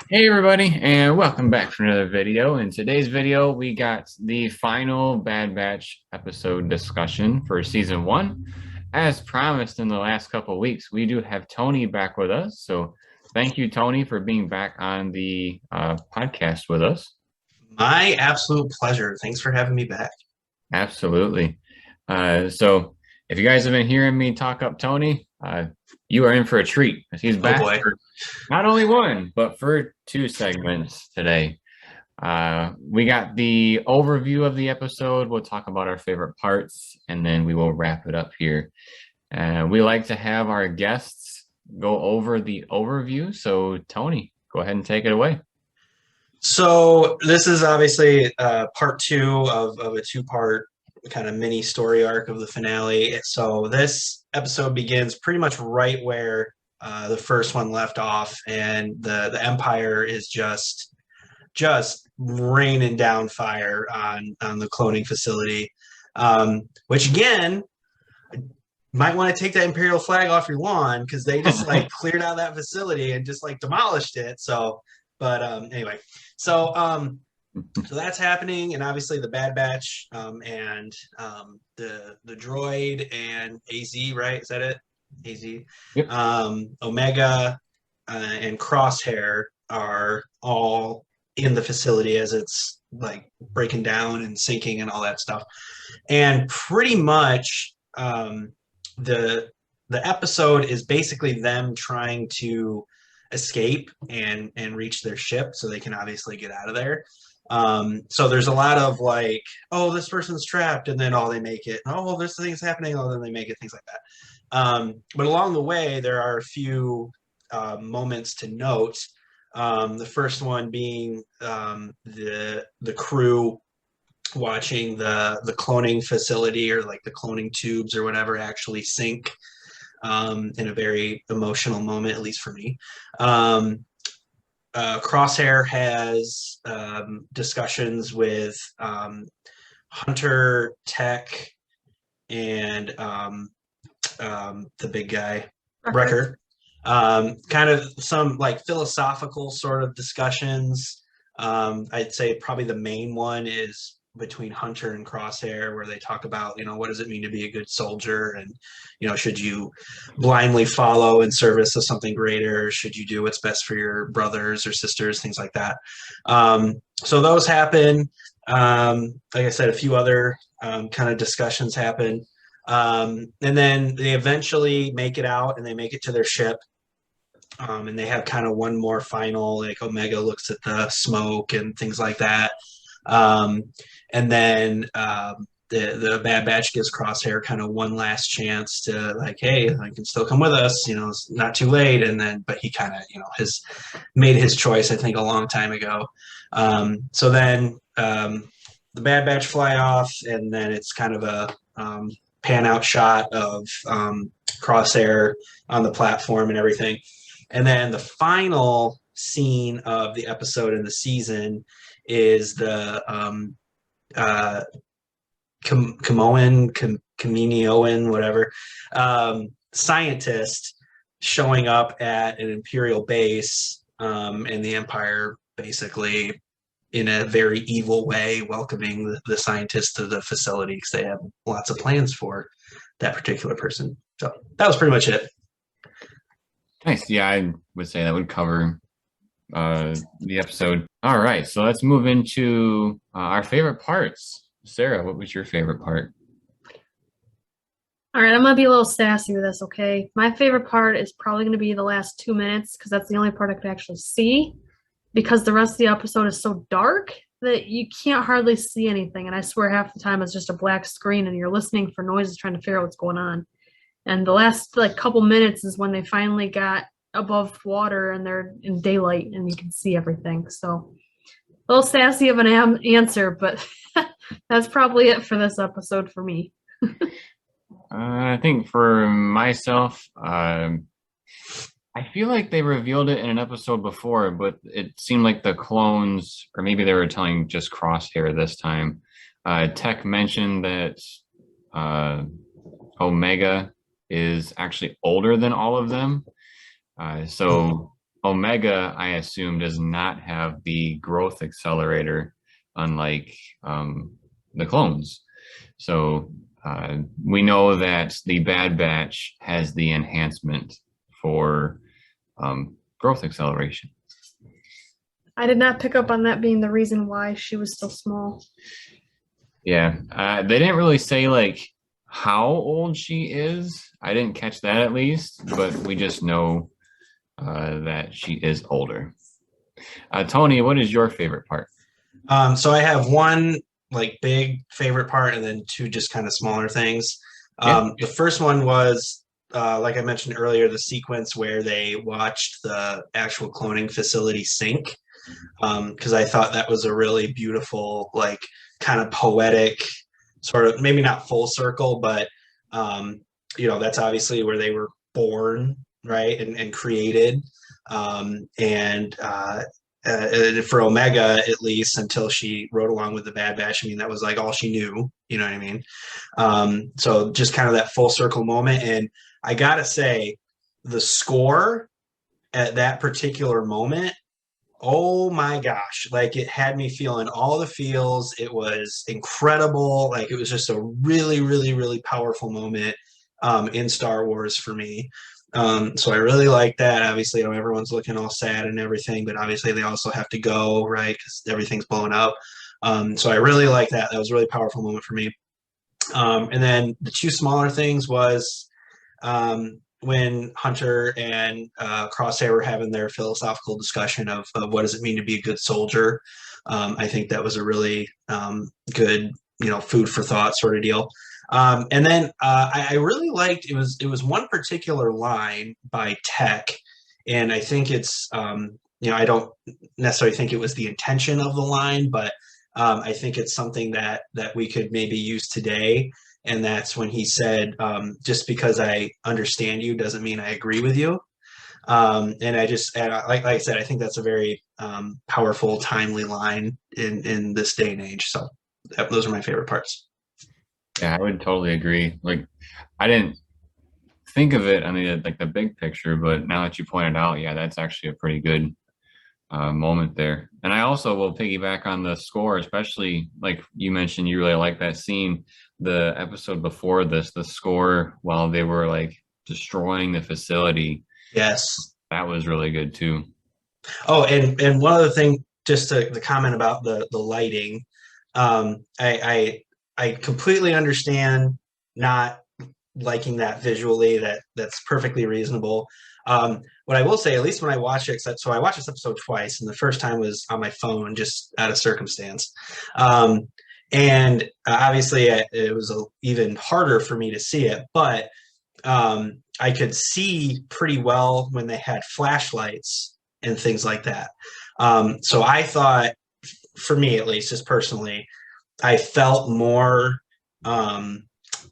Hey everybody, and welcome back for another video. In today's video, we got the final Bad Batch episode discussion for season one. As promised in the last couple of weeks, we do have Tony back with us. So thank you, Tony, for being back on the podcast with us. My absolute pleasure. Thanks for having me back. Absolutely. So if you guys have been hearing me talk up Tony, you are in for a treat. He's Oh back boy. for not only one, but for two segments today. We got the overview of the episode. We'll talk about our favorite parts, and then we will wrap it up here. We like to have our guests go over the overview. So, Tony, go ahead and take it away. So this is obviously part two of a two-part kind of mini story arc of the finale. So this episode begins pretty much right where the first one left off, and the Empire is just raining down fire on the cloning facility. Which again, might want to take that Imperial flag off your lawn because they just like cleared out that facility and just like demolished it. So, but anyway, so so that's happening, and obviously the Bad Batch and the droid and AZ, right? Is that it? AZ, Yep. Omega, and Crosshair are all in the facility as it's like breaking down and sinking and all that stuff, and pretty much the the episode is basically them trying to escape and reach their ship so they can obviously get out of there. So there's a lot of like, oh, this person's trapped, and then oh, they make it. Oh, there's things happening. Oh, then they make it. Things like that. But along the way, there are a few moments to note. The first one being the crew watching the cloning facility, or like the cloning tubes or whatever, actually sink, in a very emotional moment, at least for me. Um, Crosshair has discussions with Hunter, Tech, and the big guy, Record. Wrecker. Kind of some like philosophical sort of discussions. I'd say probably the main one is between Hunter and Crosshair, where they talk about, what does it mean to be a good soldier, and should you blindly follow in service of something greater, should you do what's best for your brothers or sisters, things like that. So those happen. Like I said, a few other kind of discussions happen. And then they eventually make it out, and they make it to their ship. And they have kind of one more final, like Omega looks at the smoke and things like that. Um, and then the Bad Batch gives Crosshair kind of one last chance to like, hey, I can still come with us. It's not too late. And then, but he kind of, has made his choice, I think, a long time ago. So then the Bad Batch fly off, and then it's kind of a pan out shot of Crosshair on the platform and everything. And then the final scene of the episode in the season is the Kaminoan, whatever, scientist showing up at an Imperial base, and the Empire basically in a very evil way welcoming the scientists to the facility because they have lots of plans for that particular person. So that was pretty much it. Nice. Yeah, I would say that would cover the episode. All right, so let's move into our favorite parts. Sarah, what was your favorite part? All right, I'm gonna be a little sassy with this, okay? My favorite part is probably gonna be the last 2 minutes because that's the only part I could actually see. Because the rest of the episode is so dark that you can't hardly see anything. And I swear half the time it's just a black screen and you're listening for noises trying to figure out what's going on. And the last like couple minutes is when they finally got above water and they're in daylight and you can see everything. So a little sassy of an answer, but that's probably it for this episode for me. I think for myself, I feel like they revealed it in an episode before, but it seemed like the clones, or maybe they were telling just Crosshair this time. Tech mentioned that Omega is actually older than all of them. So Omega, I assume, does not have the growth accelerator, unlike the clones. So we know that the Bad Batch has the enhancement for growth acceleration. I did not pick up on that being the reason why she was so small. Yeah, they didn't really say like how old she is. I didn't catch that at least, but we just know that she is older. Tony, what is your favorite part? So I have one like big favorite part and then two just kind of smaller things. Yeah. The first one was, like I mentioned earlier, the sequence where they watched the actual cloning facility sink. Because I thought that was a really beautiful, like kind of poetic sort of, maybe not full circle, but that's obviously where they were born, right, and created. For Omega, at least until she rode along with the Bad Batch, I mean, that was like all she knew, you know what I mean? So just kind of that full circle moment. And I gotta say, the score at that particular moment, oh my gosh, like it had me feeling all the feels. It was incredible. Like it was just a really, really, really powerful moment in Star Wars for me. So I really like that. Obviously, everyone's looking all sad and everything, but obviously they also have to go, right? Because everything's blowing up. So I really like that. That was a really powerful moment for me. And then the two smaller things was when Hunter and Crosshair were having their philosophical discussion of what does it mean to be a good soldier. I think that was a really good, food for thought sort of deal. And then I really liked, it was one particular line by Tech, and I think it's, I don't necessarily think it was the intention of the line, but I think it's something that we could maybe use today. And that's when he said, just because I understand you doesn't mean I agree with you. And like I said, I think that's a very powerful, timely line in this day and age. So those are my favorite parts. Yeah, I would totally agree. Like, I didn't think of it, I mean, like the big picture, but now that you pointed out, yeah, that's actually a pretty good moment there. And I also will piggyback on the score, especially like you mentioned, you really like that scene. The episode before this, the score while they were like destroying the facility. Yes. That was really good too. Oh, and one other thing, just the comment about the lighting. I completely understand not liking that visually. That's perfectly reasonable. What I will say, at least when I watch it, so I watched this episode twice, and the first time was on my phone, just out of circumstance. And obviously it was even harder for me to see it, but I could see pretty well when they had flashlights and things like that. So I thought, for me at least, just personally, I felt more, what's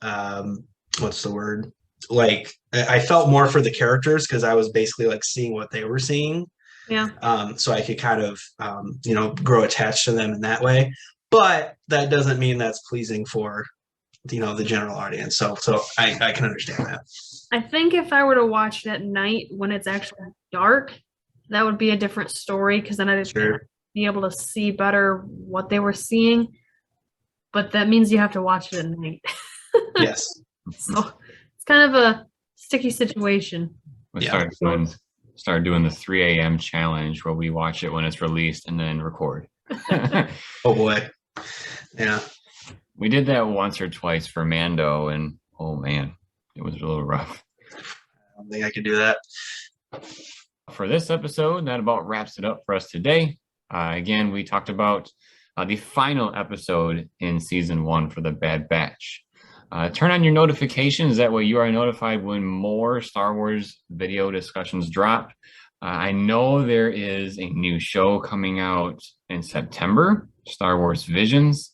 the word? Like I felt more for the characters because I was basically like seeing what they were seeing. Yeah. So I could kind of, grow attached to them in that way. But that doesn't mean that's pleasing for, the general audience. So I can understand that. I think if I were to watch it at night when it's actually dark, that would be a different story because then I'd be able to see better what they were seeing. But that means you have to watch it at night. Yes. So it's kind of a sticky situation. We start doing the 3 a.m. challenge where we watch it when it's released and then record. Oh boy. Yeah. We did that once or twice for Mando, and oh man, it was a little rough. I don't think I could do that. For this episode, that about wraps it up for us today. Again, we talked about the final episode in season 1 for the Bad Batch. Turn on your notifications, that way you are notified when more Star Wars video discussions drop. I know there is a new show coming out in September, Star Wars Visions.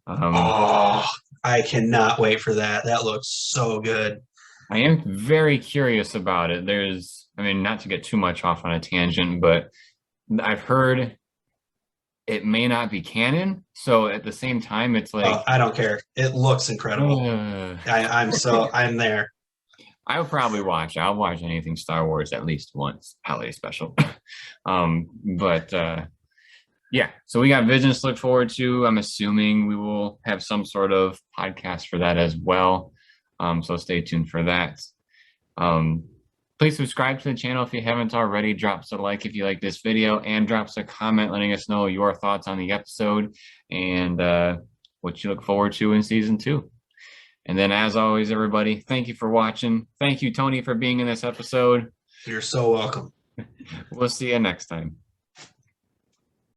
I cannot wait for that. That looks so good. I am very curious about it. Not to get too much off on a tangent, but I've heard it may not be canon. So at the same time, it's like, I don't care. It looks incredible. I'm there. I'll probably watch. I'll watch anything Star Wars at least once, holiday special. But yeah, so we got Visions to look forward to. I'm assuming we will have some sort of podcast for that as well. So stay tuned for that. Please subscribe to the channel if you haven't already. Drop us a like if you like this video, and drop us a comment letting us know your thoughts on the episode and what you look forward to in season 2. And then, as always, everybody, thank you for watching. Thank you, Tony, for being in this episode. You're so welcome. We'll see you next time.